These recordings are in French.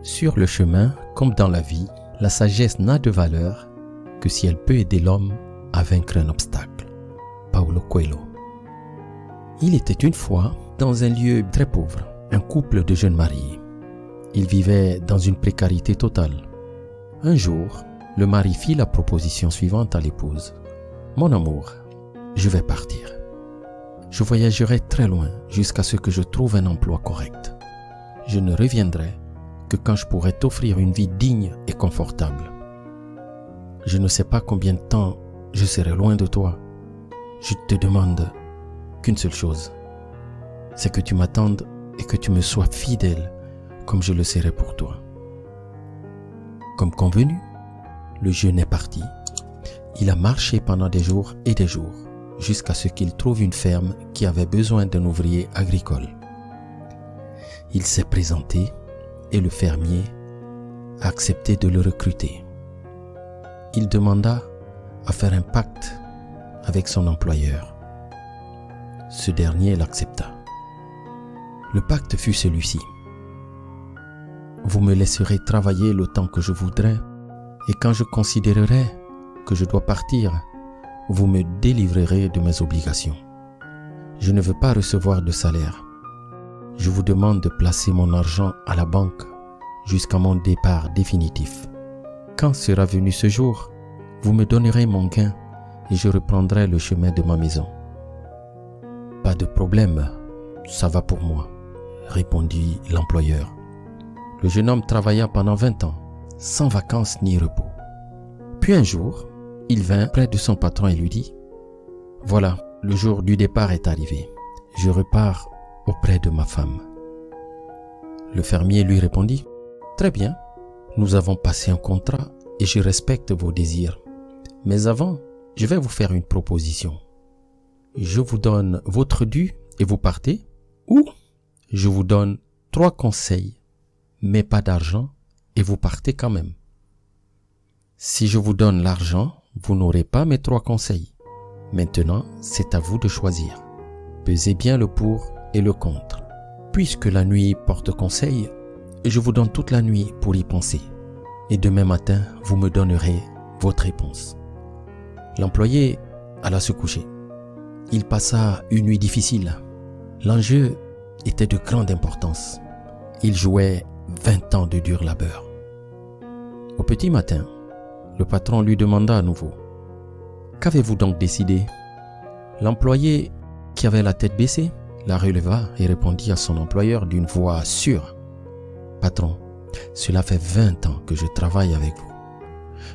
Sur le chemin, comme dans la vie, la sagesse n'a de valeur que si elle peut aider l'homme à vaincre un obstacle. Paulo Coelho. Il était une fois, dans un lieu très pauvre, un couple de jeunes mariés. Ils vivaient dans une précarité totale. Un jour, le mari fit la proposition suivante à l'épouse. « Mon amour, je vais partir. Je voyagerai très loin jusqu'à ce que je trouve un emploi correct. Je ne reviendrai que quand je pourrai t'offrir une vie digne et confortable. Je ne sais pas combien de temps je serai loin de toi. Je te demande qu'une seule chose, c'est que tu m'attendes et que tu me sois fidèle comme je le serai pour toi. » Comme convenu, le jeune est parti. Il a marché pendant des jours et des jours jusqu'à ce qu'il trouve une ferme qui avait besoin d'un ouvrier agricole. Il s'est présenté et le fermier a accepté de le recruter. Il demanda à faire un pacte avec son employeur. Ce dernier l'accepta. Le pacte fut celui-ci. Vous me laisserez travailler le temps que je voudrais, et quand je considérerai que je dois partir, vous me délivrerez de mes obligations. Je ne veux pas recevoir de salaire. Je vous demande de placer mon argent à la banque jusqu'à mon départ définitif. Quand sera venu ce jour, vous me donnerez mon gain et je reprendrai le chemin de ma maison. Pas de problème, ça va pour moi, répondit l'employeur. Le jeune homme travailla pendant 20 ans, sans vacances ni repos. Puis un jour, il vint près de son patron et lui dit « Voilà, le jour du départ est arrivé. Je repars auprès de ma femme. » Le fermier lui répondit « Très bien, nous avons passé un contrat et je respecte vos désirs. Mais avant, je vais vous faire une proposition. Je vous donne votre dû et vous partez, ou je vous donne 3 conseils, mais pas d'argent et vous partez quand même. Si je vous donne l'argent, vous n'aurez pas mes 3 conseils. Maintenant, c'est à vous de choisir. Pesez bien le pour et le contre. Puisque la nuit porte conseil, je vous donne toute la nuit pour y penser. Et demain matin, vous me donnerez votre réponse. » L'employé alla se coucher. Il passa une nuit difficile. L'enjeu était de grande importance. Il jouait 20 ans de dur labeur. Au petit matin, le patron lui demanda à nouveau « Qu'avez-vous donc décidé ?» L'employé, qui avait la tête baissée, la releva et répondit à son employeur d'une voix sûre « Patron, cela fait 20 ans que je travaille avec vous.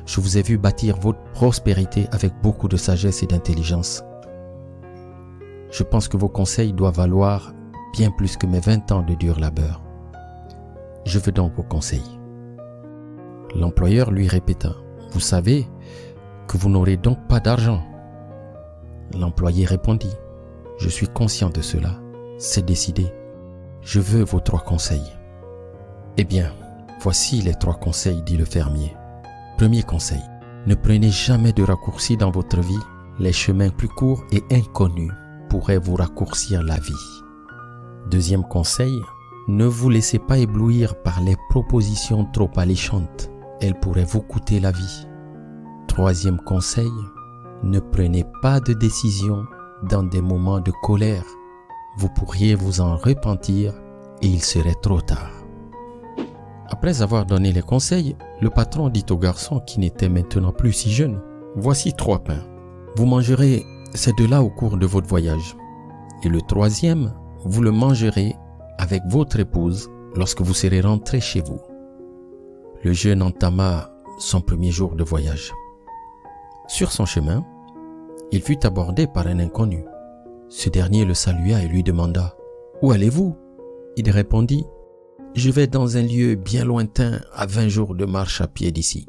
Je vous ai vu bâtir votre prospérité avec beaucoup de sagesse et d'intelligence. Je pense que vos conseils doivent valoir bien plus que mes 20 ans de dur labeur. Je veux donc vos conseils. » L'employeur lui répéta « Vous savez que vous n'aurez donc pas d'argent. » L'employé répondit « Je suis conscient de cela, c'est décidé. Je veux vos 3 conseils. » « Eh bien, voici les 3 conseils, dit le fermier. Premier conseil, ne prenez jamais de raccourcis dans votre vie. Les chemins plus courts et inconnus pourraient vous raccourcir la vie. Deuxième conseil, ne vous laissez pas éblouir par les propositions trop alléchantes. Elles pourraient vous coûter la vie. Troisième conseil, ne prenez pas de décision dans des moments de colère. Vous pourriez vous en repentir et il serait trop tard. Après avoir donné les conseils, le patron dit au garçon qui n'était maintenant plus si jeune « Voici 3 pains. Vous mangerez ces 2-là au cours de votre voyage. Et le 3e, vous le mangerez avec votre épouse lorsque vous serez rentré chez vous. » Le jeune entama son premier jour de voyage. Sur son chemin, il fut abordé par un inconnu. Ce dernier le salua et lui demanda « Où allez-vous » Il répondit « Je vais dans un lieu bien lointain à 20 jours de marche à pied d'ici. »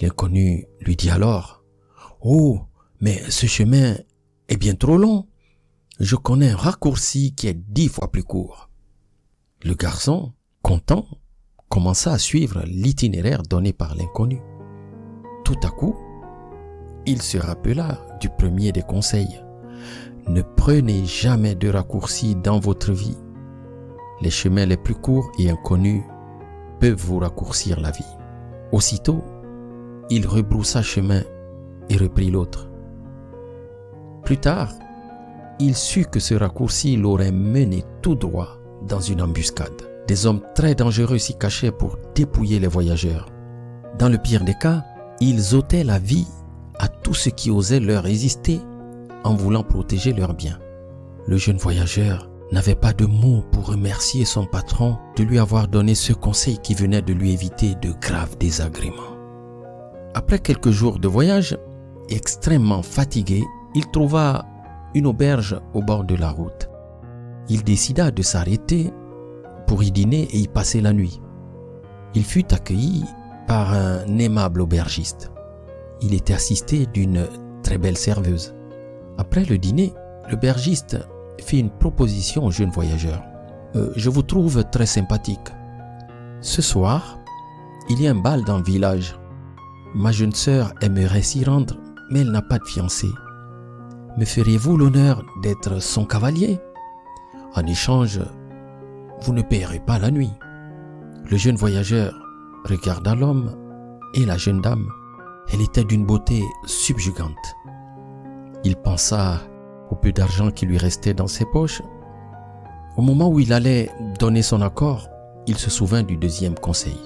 L'inconnu lui dit alors « Oh, mais ce chemin est bien trop long. Je connais un raccourci qui est 10 fois plus court. » Le garçon, content, commença à suivre l'itinéraire donné par l'inconnu. Tout à coup, il se rappela du premier des conseils. Ne prenez jamais de raccourcis dans votre vie. Les chemins les plus courts et inconnus peuvent vous raccourcir la vie. Aussitôt, il rebroussa chemin et reprit l'autre. Plus tard, il sut que ce raccourci l'aurait mené tout droit dans une embuscade. Des hommes très dangereux s'y cachaient pour dépouiller les voyageurs. Dans le pire des cas, ils ôtaient la vie à tous ceux qui osaient leur résister en voulant protéger leurs biens. Le jeune voyageur n'avait pas de mots pour remercier son patron de lui avoir donné ce conseil qui venait de lui éviter de graves désagréments. Après quelques jours de voyage, extrêmement fatigué, il trouva une auberge au bord de la route. Il décida de s'arrêter pour y dîner et y passer la nuit. Il fut accueilli par un aimable aubergiste. Il était assisté d'une très belle serveuse. Après le dîner, l'aubergiste fit une proposition au jeune voyageur. Je vous trouve très sympathique. Ce soir, il y a un bal dans le village. Ma jeune sœur aimerait s'y rendre, mais elle n'a pas de fiancé. Me feriez-vous l'honneur d'être son cavalier? En échange, vous ne payerez pas la nuit. Le jeune voyageur regarda l'homme et la jeune dame. Elle était d'une beauté subjugante. Il pensa au peu d'argent qui lui restait dans ses poches. Au moment où il allait donner son accord, il se souvint du deuxième conseil.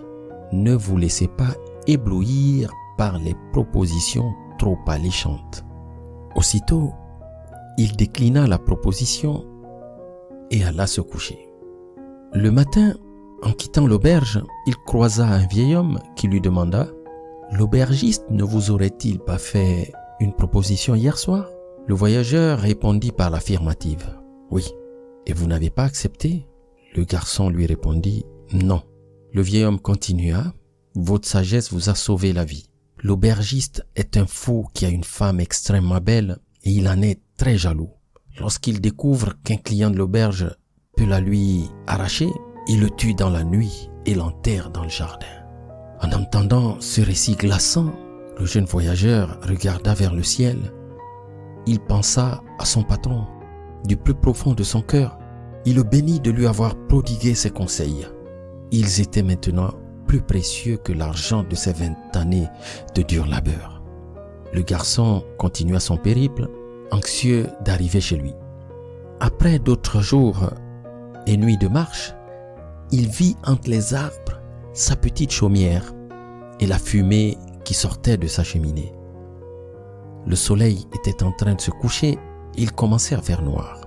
Ne vous laissez pas éblouir par les propositions trop alléchantes. Aussitôt, il déclina la proposition et alla se coucher. Le matin, en quittant l'auberge, il croisa un vieil homme qui lui demanda « L'aubergiste ne vous aurait-il pas fait une proposition hier soir ?» Le voyageur répondit par l'affirmative. « Oui. Et vous n'avez pas accepté ?» Le garçon lui répondit « Non. » Le vieil homme continua « Votre sagesse vous a sauvé la vie. L'aubergiste est un fou qui a une femme extrêmement belle et il en est très jaloux. Lorsqu'il découvre qu'un client de l'auberge peut la lui arracher, il le tue dans la nuit et l'enterre dans le jardin. » En entendant ce récit glaçant, le jeune voyageur regarda vers le ciel. Il pensa à son patron. Du plus profond de son cœur, il le bénit de lui avoir prodigué ses conseils. Ils étaient maintenant plus précieux que l'argent de ses 20 années de dur labeur. Le garçon continua son périple, anxieux d'arriver chez lui. Après d'autres jours et nuits de marche, il vit entre les arbres sa petite chaumière et la fumée qui sortait de sa cheminée. Le soleil était en train de se coucher et il commençait à faire noir.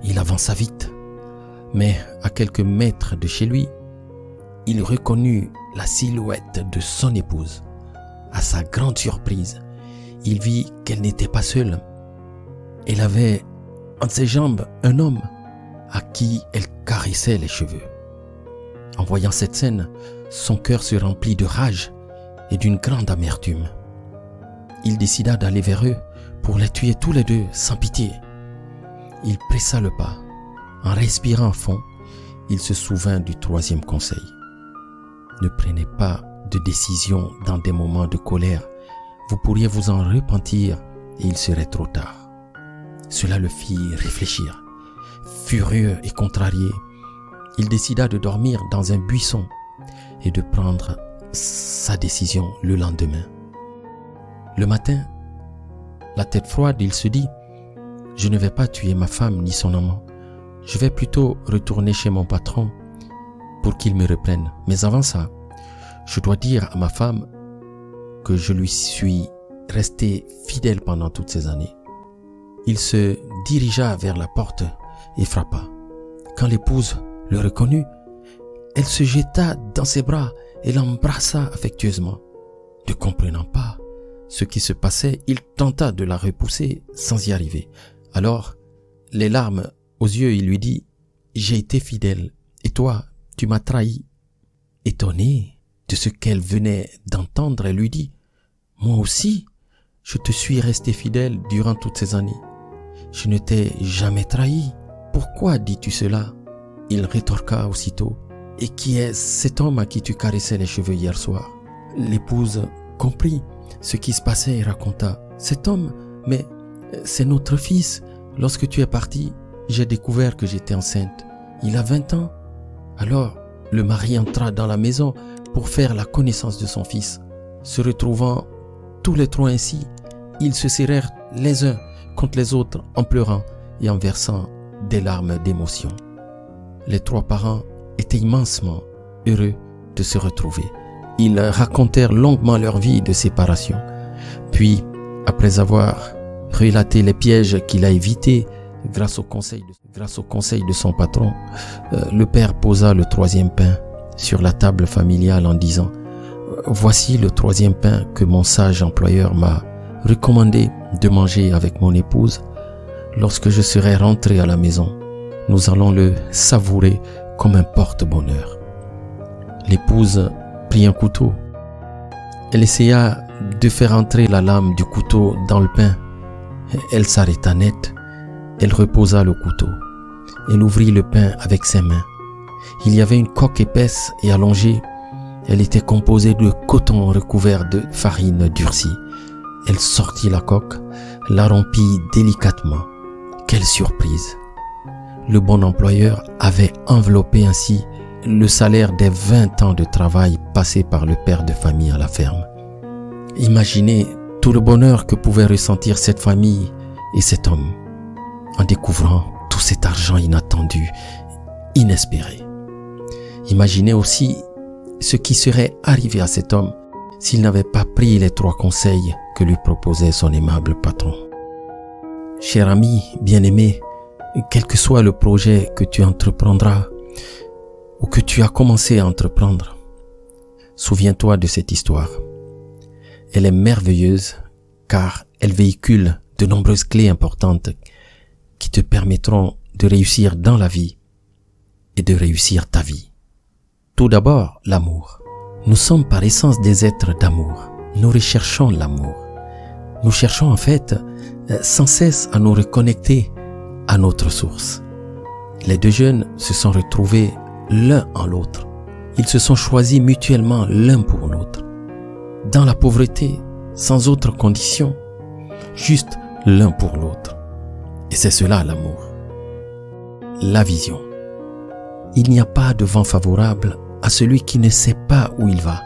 Il avança vite, mais à quelques mètres de chez lui, il reconnut la silhouette de son épouse. À sa grande surprise, il vit qu'elle n'était pas seule. Elle avait entre ses jambes un homme à qui elle caressait les cheveux. En voyant cette scène, son cœur se remplit de rage et d'une grande amertume. Il décida d'aller vers eux pour les tuer tous les deux sans pitié. Il pressa le pas. En respirant à fond, il se souvint du troisième conseil. Ne prenez pas de décision dans des moments de colère. Vous pourriez vous en repentir et il serait trop tard. Cela le fit réfléchir. Furieux et contrarié, il décida de dormir dans un buisson et de prendre sa décision le lendemain. Le matin, la tête froide, il se dit « Je ne vais pas tuer ma femme ni son amant. Je vais plutôt retourner chez mon patron pour qu'il me reprenne. Mais avant ça, je dois dire à ma femme que je lui suis resté fidèle pendant toutes ces années. » Il se dirigea vers la porte et frappa. Quand l'épouse le reconnut, elle se jeta dans ses bras et l'embrassa affectueusement. Ne comprenant pas ce qui se passait, il tenta de la repousser sans y arriver. Alors, les larmes aux yeux, il lui dit « J'ai été fidèle et toi, tu m'as trahi. » Étonnée de ce qu'elle venait d'entendre, elle lui dit « Moi aussi, je te suis resté fidèle durant toutes ces années. Je ne t'ai jamais trahi. Pourquoi dis-tu cela ?» Il rétorqua aussitôt « Et qui est cet homme à qui tu caressais les cheveux hier soir ?» L'épouse comprit ce qui se passait et raconta « Cet homme, mais c'est notre fils. Lorsque tu es parti, j'ai découvert que j'étais enceinte. Il a 20 ans. Alors, le mari entra dans la maison pour faire la connaissance de son fils. Se retrouvant tous les trois ainsi, ils se serrèrent les uns contre les autres en pleurant et en versant des larmes d'émotion. Les trois parents étaient immensement heureux de se retrouver. Ils racontèrent longuement leur vie de séparation. Puis, après avoir relaté les pièges qu'il a évités grâce au conseil de son patron, le père posa le troisième pain sur la table familiale en disant « Voici le troisième pain que mon sage employeur m'a recommandé de manger avec mon épouse. Lorsque je serai rentré à la maison, nous allons le savourer comme un porte-bonheur. » L'épouse prit un couteau. Elle essaya de faire entrer la lame du couteau dans le pain. Elle s'arrêta net. Elle reposa le couteau. Elle ouvrit le pain avec ses mains. Il y avait une coque épaisse et allongée. Elle était composée de coton recouvert de farine durcie. Elle sortit la coque, la rompit délicatement. Quelle surprise! Le bon employeur avait enveloppé ainsi le salaire des 20 ans de travail passé par le père de famille à la ferme. Imaginez tout le bonheur que pouvait ressentir cette famille et cet homme en découvrant tout cet argent inattendu, inespéré. Imaginez aussi ce qui serait arrivé à cet homme s'il n'avait pas pris les 3 conseils que lui proposait son aimable patron. Cher ami bien-aimé, quel que soit le projet que tu entreprendras ou que tu as commencé à entreprendre, souviens-toi de cette histoire. Elle est merveilleuse car elle véhicule de nombreuses clés importantes qui te permettront de réussir dans la vie et de réussir ta vie. Tout d'abord, l'amour. Nous sommes par essence des êtres d'amour. Nous recherchons l'amour. Nous cherchons en fait sans cesse à nous reconnecter à notre source. Les 2 jeunes se sont retrouvés l'un en l'autre. Ils se sont choisis mutuellement l'un pour l'autre. Dans la pauvreté, sans autre condition, juste l'un pour l'autre. Et c'est cela l'amour. La vision. Il n'y a pas de vent favorable à celui qui ne sait pas où il va.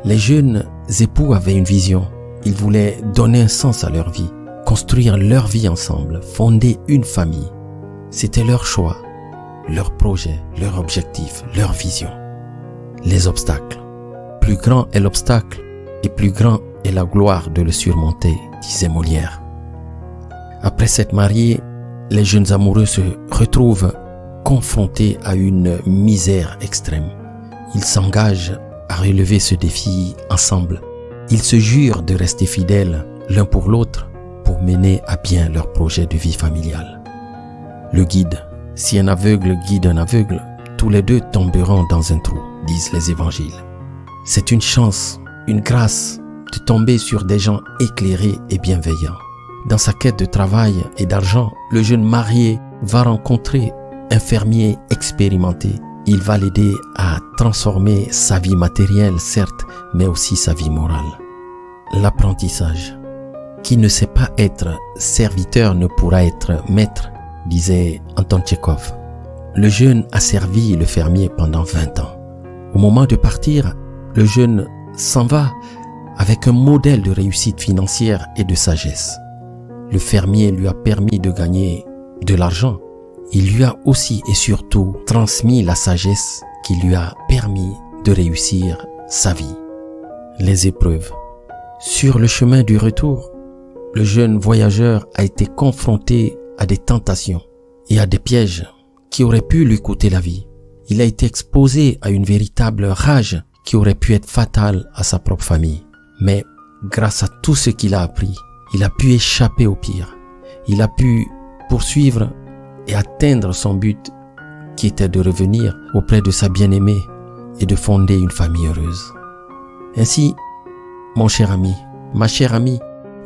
Les jeunes époux avaient une vision. Ils voulaient donner un sens à leur vie, construire leur vie ensemble, fonder une famille. C'était leur choix, leur projet, leur objectif, leur vision. Les obstacles. Plus grand est l'obstacle et plus grand est la gloire de le surmonter, disait Molière. Après s'être mariés, les jeunes amoureux se retrouvent confrontés à une misère extrême. Ils s'engagent à relever ce défi ensemble. Ils se jurent de rester fidèles l'un pour l'autre pour mener à bien leur projet de vie familiale. Le guide. Si un aveugle guide un aveugle, tous les 2 tomberont dans un trou, disent les évangiles. C'est une chance, une grâce de tomber sur des gens éclairés et bienveillants. Dans sa quête de travail et d'argent, le jeune marié va rencontrer un fermier expérimenté. Il va l'aider à transformer sa vie matérielle, certes, mais aussi sa vie morale. L'apprentissage. Qui ne sait pas être serviteur ne pourra être maître, disait Anton Tchekhov. Le jeune a servi le fermier pendant 20 ans. Au moment de partir, le jeune s'en va avec un modèle de réussite financière et de sagesse. Le fermier lui a permis de gagner de l'argent. Il lui a aussi et surtout transmis la sagesse qui lui a permis de réussir sa vie. Les épreuves. Sur le chemin du retour, le jeune voyageur a été confronté à des tentations et à des pièges qui auraient pu lui coûter la vie. Il a été exposé à une véritable rage qui aurait pu être fatale à sa propre famille. Mais grâce à tout ce qu'il a appris, il a pu échapper au pire. Il a pu poursuivre et atteindre son but qui était de revenir auprès de sa bien-aimée et de fonder une famille heureuse. Ainsi, mon cher ami, ma chère amie,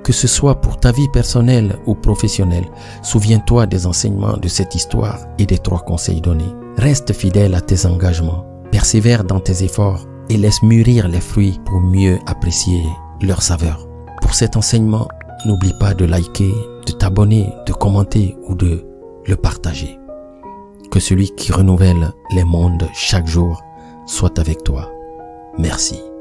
que ce soit pour ta vie personnelle ou professionnelle, souviens-toi des enseignements de cette histoire et des 3 conseils donnés. Reste fidèle à tes engagements, persévère dans tes efforts et laisse mûrir les fruits pour mieux apprécier leur saveur. Pour cet enseignement, n'oublie pas de liker, de t'abonner, de commenter ou de le partager. que celui qui renouvelle les mondes chaque jour soit avec toi. Merci.